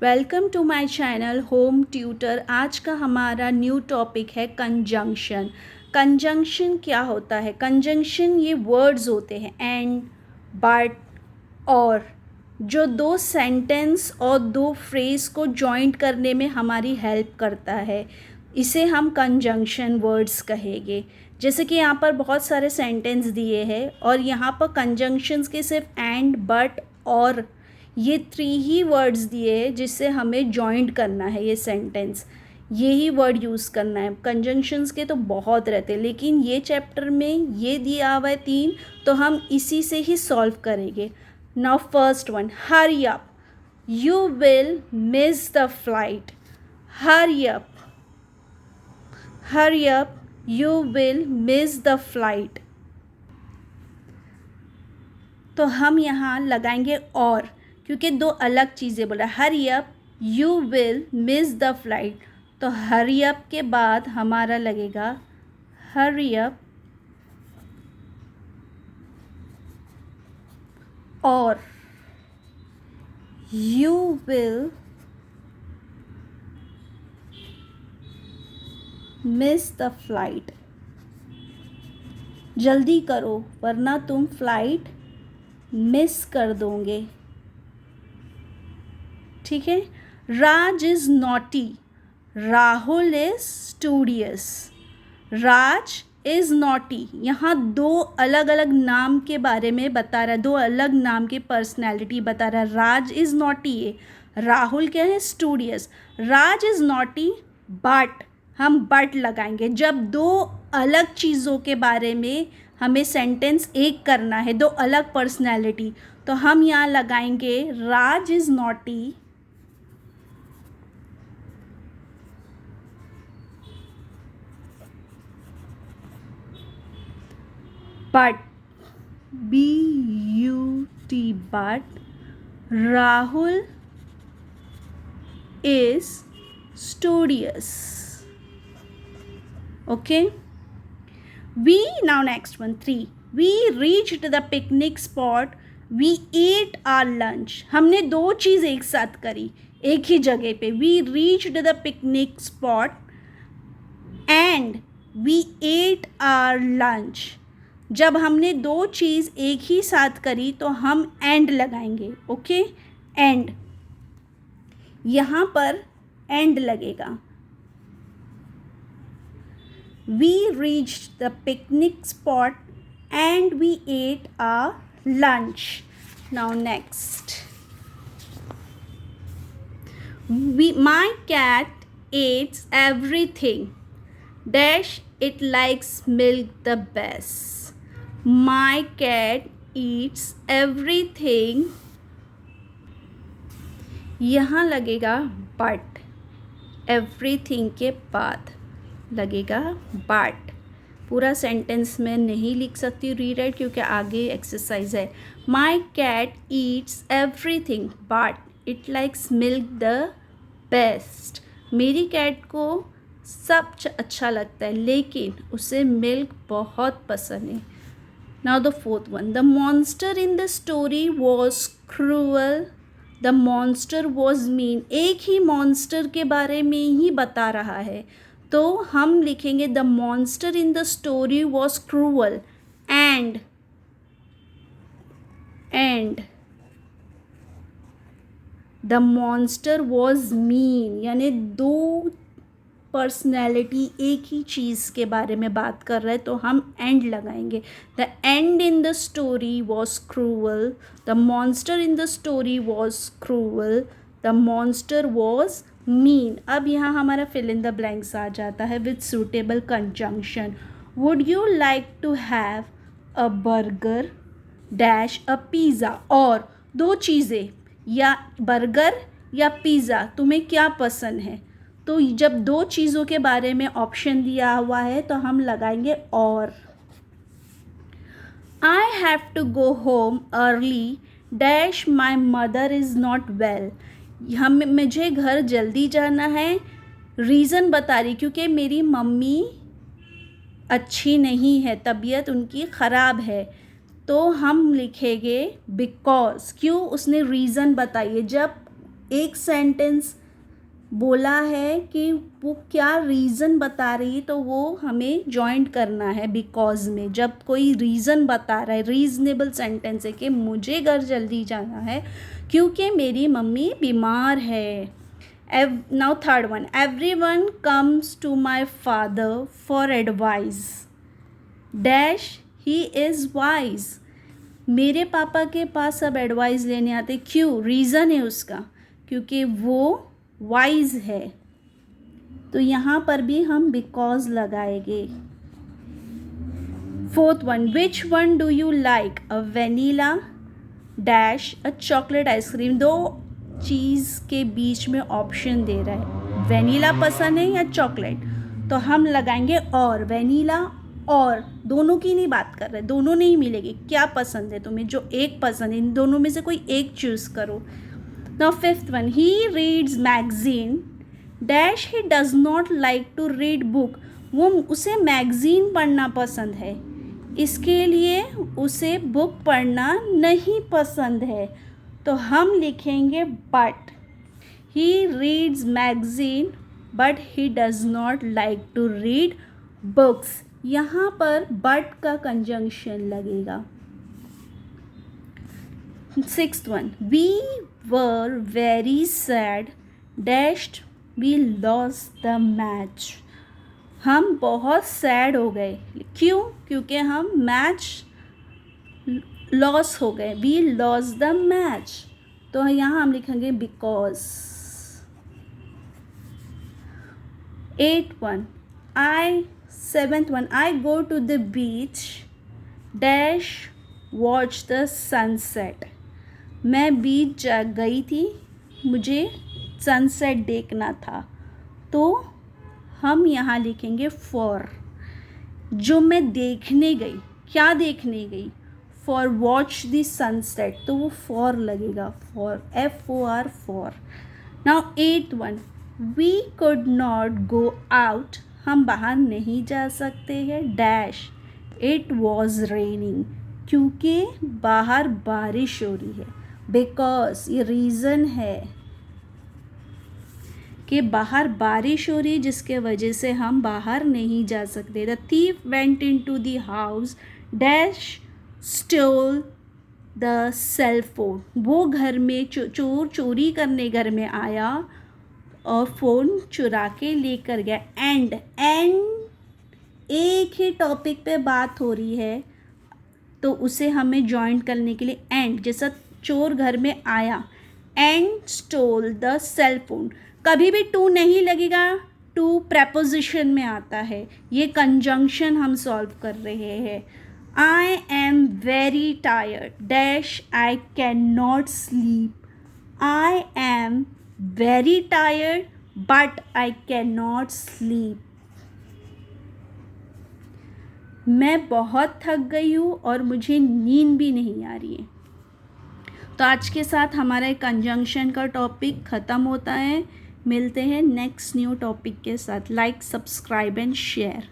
Welcome to my channel home tutor. आज का हमारा न्यू टॉपिक है कंजंक्शन। कंजंक्शन क्या होता है? कंजंक्शन ये वर्ड्स होते हैं एंड, बट, और, जो दो सेंटेंस और दो फ्रेज को जॉइंट करने में हमारी हेल्प करता है। इसे हम कंजंक्शन वर्ड्स कहेंगे। जैसे कि यहाँ पर बहुत सारे सेंटेंस दिए हैं और यहाँ पर कंजंक्शंस के सिर्फ एंड, बट, और ये 3 ही वर्ड्स दिए हैं जिससे हमें जॉइंट करना है ये सेंटेंस। ये ही वर्ड यूज़ करना है। कंजंक्शंस के तो बहुत रहते हैं, लेकिन ये चैप्टर में ये दिया हुआ है 3, तो हम इसी से ही सॉल्व करेंगे। Now first one, hurry up, you will miss the flight. Hurry up, hurry up, you will miss the flight. तो हम यहाँ लगाएंगे और, क्योंकि दो अलग चीज़ें बोला। Hurry up, you will miss the flight, तो हरी अप के बाद हमारा लगेगा हरी अप और you will miss the flight. जल्दी करो वरना तुम फ्लाइट मिस कर दोगे। ठीक है। Raj is naughty, Rahul is studious. Raj is naughty, यहाँ दो अलग अलग नाम के बारे में बता रहा है, दो अलग नाम की पर्सनैलिटी बता रहा है। राज इज़ नॉटी है, राहुल क्या है? Studious. Raj is naughty but, हम बट लगाएंगे जब दो अलग चीज़ों के बारे में हमें सेंटेंस एक करना है, दो अलग पर्सनैलिटी, तो हम यहाँ लगाएंगे Raj is naughty but, B-U-T, but Rahul is studious. Okay. Now next one, 3. We reached the picnic spot. We ate our lunch. हमने दो चीज़ एक साथ करी एक ही जगह पे। We reached the picnic spot and we ate our lunch. जब हमने दो चीज़ एक ही साथ करी तो हम एंड लगाएंगे। ओके, एंड, यहाँ पर एंड लगेगा। We reached the picnic spot and we ate our lunch. Now next, my cat eats everything dash it likes milk the best. My cat eats everything. यहाँ लगेगा but, everything के बाद लगेगा but। पूरा sentence में नहीं लिख सकती रीराइट, क्योंकि आगे एक्सरसाइज है। My cat eats everything but it likes milk the best. मेरी कैट को सब अच्छा लगता है, लेकिन उसे मिल्क बहुत पसंद है। Now the fourth one, the monster in the story was cruel. The monster was mean. एक ही monster के बारे में ही बता रहा है, तो हम लिखेंगे the monster in the story was cruel and the monster was mean। यानी दो पर्सनैलिटी एक ही चीज़ के बारे में बात कर रहे हैं, तो हम एंड लगाएंगे। The end in the story was cruel, the monster in the story was cruel, the monster was mean. अब यहाँ हमारा फिल इन द ब्लैंक्स आ जाता है with suitable conjunction. Would you like to have a burger dash a pizza. और दो चीज़ें, या बर्गर या पिज़्ज़ा, तुम्हें क्या पसंद है? तो जब दो चीज़ों के बारे में ऑप्शन दिया हुआ है तो हम लगाएंगे और। I have to go home early dash my mother is not well. मुझे घर जल्दी जाना है, रीज़न बता रही क्योंकि मेरी मम्मी अच्छी नहीं है, तबीयत उनकी ख़राब है। तो हम लिखेंगे बिकॉज, क्यों? उसने रीज़न बताइए। जब एक सेंटेंस बोला है कि वो क्या रीज़न बता रही है, तो वो हमें जॉइंट करना है बिकॉज में। जब कोई रीज़न बता रहा है, रीज़नेबल सेंटेंस है कि मुझे घर जल्दी जाना है क्योंकि मेरी मम्मी बीमार है। Now third one, everyone comes to my father for advice dash he is wise. मेरे पापा के पास सब एडवाइस लेने आते, क्यों? रीज़न है उसका, क्योंकि वो वाइज है। तो यहाँ पर भी हम बिकॉज लगाएंगे। Fourth one, which one do you like, a vanilla dash a chocolate ice cream. दो चीज़ के बीच में ऑप्शन दे रहा है, वेनीला पसंद है या चॉकलेट, तो हम लगाएंगे और। वेनीला और, दोनों की नहीं बात कर रहे, दोनों नहीं मिलेगी। क्या पसंद है तुम्हें? जो एक पसंद है, इन दोनों में से कोई एक चूज़ करो। Now fifth one, he reads magazine dash he does not like to read book। वो उसे मैगज़ीन पढ़ना पसंद है, इसके लिए उसे बुक पढ़ना नहीं पसंद है। तो हम लिखेंगे but he reads magazine but he does not like to read books। यहाँ पर but का कंजंक्शन लगेगा। Sixth one, we were very sad dashed we lost the match. हम बहुत सैड हो गए, क्यों? क्योंकि हम मैच लॉस हो गए, वी लॉस द मैच। तो यहाँ हम लिखेंगे because. Seventh one, I go to the beach dash watch the sunset. मैं बीच गई थी, मुझे सनसेट देखना था, तो हम यहाँ लिखेंगे फॉर। जो मैं देखने गई, क्या देखने गई? फॉर वॉच द सनसेट, तो वो फॉर लगेगा, for, FOR, for. Now eight one, we could not go out. हम बाहर नहीं जा सकते हैं डैश इट वॉज रेनिंग, क्योंकि बाहर बारिश हो रही है। बिकॉज ये रीज़न है कि बाहर बारिश हो रही है, जिसके वजह से हम बाहर नहीं जा सकते। The thief went in to the house dash stole the cell phone. वो घर में चोर चोरी करने घर में आया और फ़ोन चुरा के लेकर गया। एंड एक ही टॉपिक पे बात हो रही है, तो उसे हमें जॉइन करने के लिए एंड, जैसा चोर घर में आया and stole the cell phone. कभी भी टू नहीं लगेगा, टू प्रेपोजिशन में आता है। ये कंजंक्शन हम सॉल्व कर रहे हैं। I am very tired dash I can not sleep. I am very tired but I can not sleep. मैं बहुत थक गई हूँ और मुझे नींद भी नहीं आ रही है। तो आज के साथ हमारा कंजंक्शन का टॉपिक ख़त्म होता है। मिलते हैं नेक्स्ट न्यू टॉपिक के साथ। Like, subscribe and share.